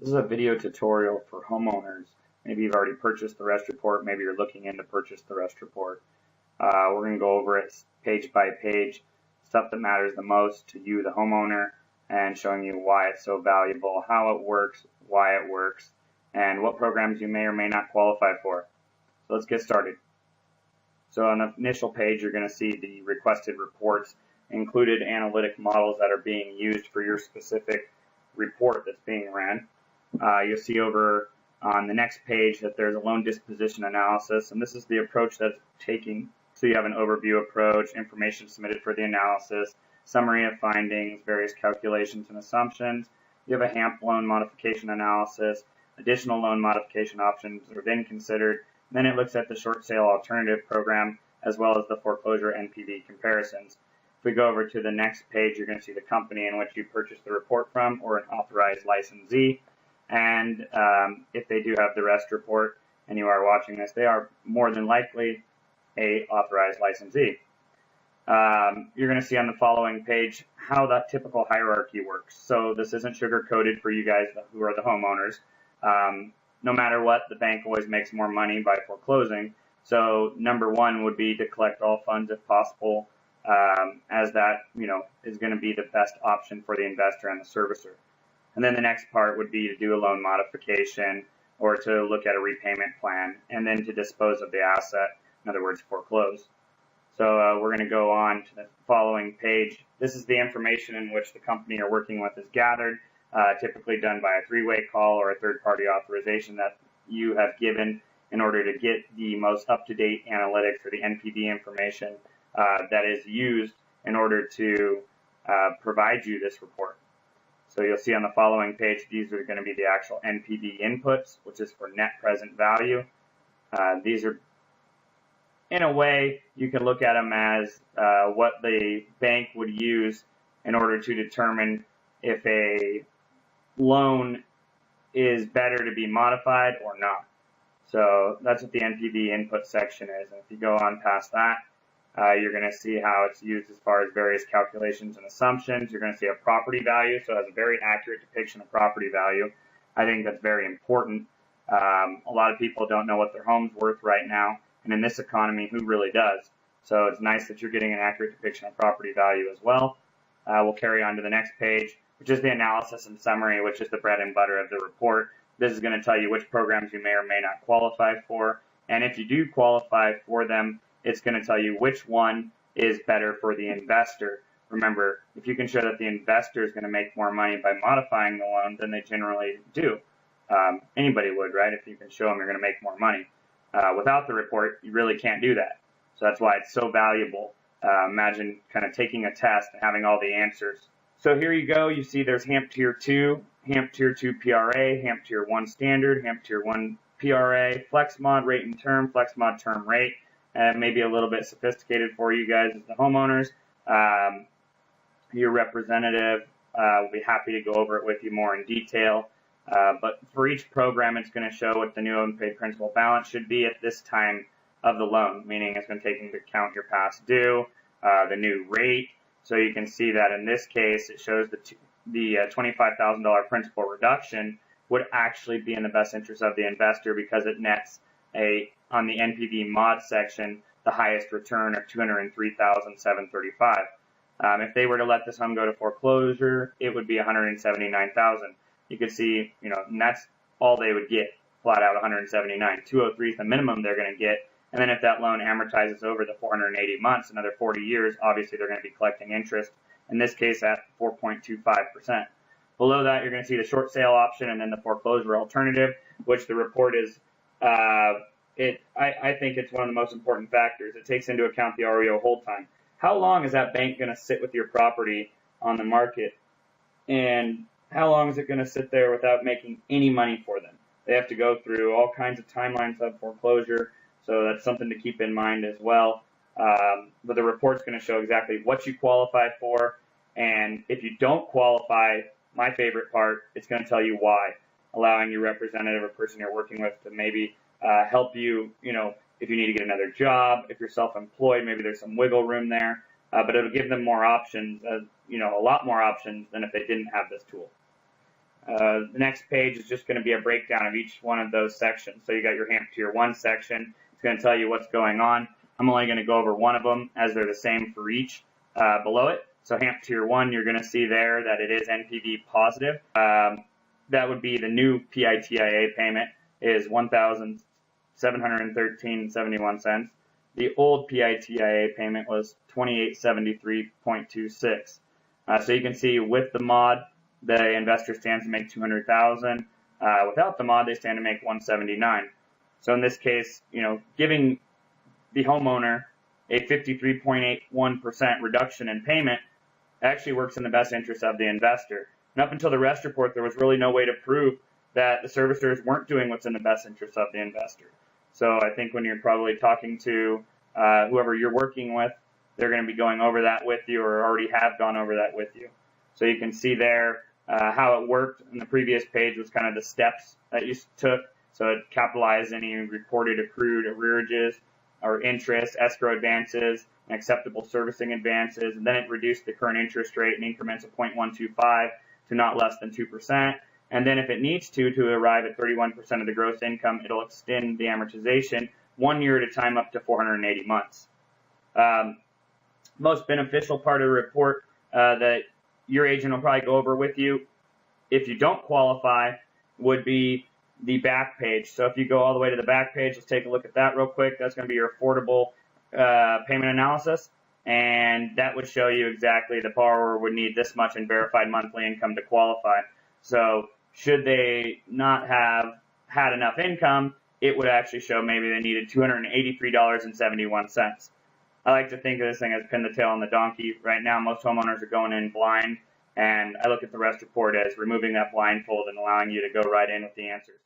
This is a video tutorial for homeowners. Maybe you've already purchased the rest report, maybe you're looking in to purchase the rest report. We're going to go over it page by page, stuff that matters the most to you, the homeowner, and showing you why it's so valuable, how it works, why it works, and what programs you may or may not qualify for. So let's get started. So on the initial page, you're going to see the requested reports, included analytic models that are being used for your specific report that's being ran. You'll see over on the next page that there's a loan disposition analysis, and this is the approach that's taking. So you have an overview approach, information submitted for the analysis, summary of findings, various calculations and assumptions. You have a HAMP loan modification analysis, additional loan modification options are then considered. Then it looks at the short sale alternative program as well as the foreclosure NPV comparisons. If we go over to the next page, you're going to see the company in which you purchased the report from, or an authorized licensee. And if they do have the rest report and you are watching this, they are more than likely a authorized licensee. You're going to see on the following page how that typical hierarchy works. So this isn't sugar-coated for you guys who are the homeowners. No matter what, the bank always makes more money by foreclosing. So number one would be to collect all funds if possible, as that is going to be the best option for the investor and the servicer. And then the next part would be to do a loan modification or to look at a repayment plan, and then to dispose of the asset, in other words, foreclose. So we're going to go on to the following page. This is the information in which the company you're working with is gathered, typically done by a three-way call or a third-party authorization that you have given in order to get the most up-to-date analytics or the NPV information that is used in order to provide you this report. So you'll see on the following page, these are going to be the actual NPV inputs, which is for net present value. These are, in a way, you can look at them as what the bank would use in order to determine if a loan is better to be modified or not. So that's what the NPV input section is. And if you go on past that, you're going to see how it's used as far as various calculations and assumptions. You're going to see a property value, so it has a very accurate depiction of property value. I think that's very important. A lot of people don't know what their home's worth right now, and in this economy, who really does? So it's nice that you're getting an accurate depiction of property value as well. We'll carry on to the next page, which is the analysis and summary, which is the bread and butter of the report. This is going to tell you which programs you may or may not qualify for, and if you do qualify for them, it's going to tell you which one is better for the investor. Remember, if you can show that the investor is going to make more money by modifying the loan than they generally do, anybody would, right? If you can show them you're going to make more money. Without the report, you really can't do that. So that's why it's so valuable. Imagine kind of taking a test and having all the answers. So here you go. You see there's HAMP Tier 2, HAMP Tier 2 PRA, HAMP Tier 1 Standard, HAMP Tier 1 PRA, Flex Mod Rate and Term, Flex Mod Term Rate. Maybe a little bit sophisticated for you guys as the homeowners. Your representative will be happy to go over it with you more in detail. But for each program, it's going to show what the new unpaid principal balance should be at this time of the loan, meaning it's going to take into account your past due, the new rate. So you can see that in this case, it shows the $25,000 principal reduction would actually be in the best interest of the investor because it nets on the NPV mod section, the highest return of $203,735. If they were to let this home go to foreclosure, it would be $179,000. You can see, and that's all they would get, flat out $179,000. $203 is the minimum they're going to get. And then if that loan amortizes over the 480 months, another 40 years, obviously they're going to be collecting interest, in this case at 4.25%. Below that, you're going to see the short sale option and then the foreclosure alternative, which the report is, I think it's one of the most important factors. It takes into account the REO hold time. How long is that bank going to sit with your property on the market? And how long is it going to sit there without making any money for them? They have to go through all kinds of timelines of foreclosure, so that's something to keep in mind as well. But the report's going to show exactly what you qualify for, and if you don't qualify, my favorite part, it's going to tell you why, allowing your representative or person you're working with to maybe help you, if you need to get another job, if you're self-employed, maybe there's some wiggle room there, but it'll give them more options, a lot more options than if they didn't have this tool. The next page is just going to be a breakdown of each one of those sections. So you got your HAMP Tier 1 section. It's going to tell you what's going on. I'm only going to go over one of them as they're the same for each below it. So HAMP Tier 1, you're going to see there that it is NPV positive. That would be the new PITIA payment is $1,713.71. The old PITIA payment was $2,873.26. So you can see with the mod, the investor stands to make $200,000. Without the mod, they stand to make $179,000. So in this case, giving the homeowner a 53.81% reduction in payment actually works in the best interest of the investor. And up until the rest report, there was really no way to prove that the servicers weren't doing what's in the best interest of the investor. So I think when you're probably talking to whoever you're working with, they're going to be going over that with you or already have gone over that with you. So you can see there how it worked. In the previous page was kind of the steps that you took. So it capitalized any reported accrued arrearages or interest, escrow advances, and acceptable servicing advances. And then it reduced the current interest rate in increments of 0.125 to not less than 2%. And then if it needs to arrive at 31% of the gross income, it'll extend the amortization 1 year at a time up to 480 months. Most beneficial part of the report that your agent will probably go over with you if you don't qualify would be the back page. So if you go all the way to the back page, let's take a look at that real quick. That's going to be your affordable payment analysis, and that would show you exactly the borrower would need this much in verified monthly income to qualify. So should they not have had enough income, it would actually show maybe they needed $283.71. I like to think of this thing as pin the tail on the donkey. Right now, most homeowners are going in blind, and I look at the rest report as removing that blindfold and allowing you to go right in with the answers.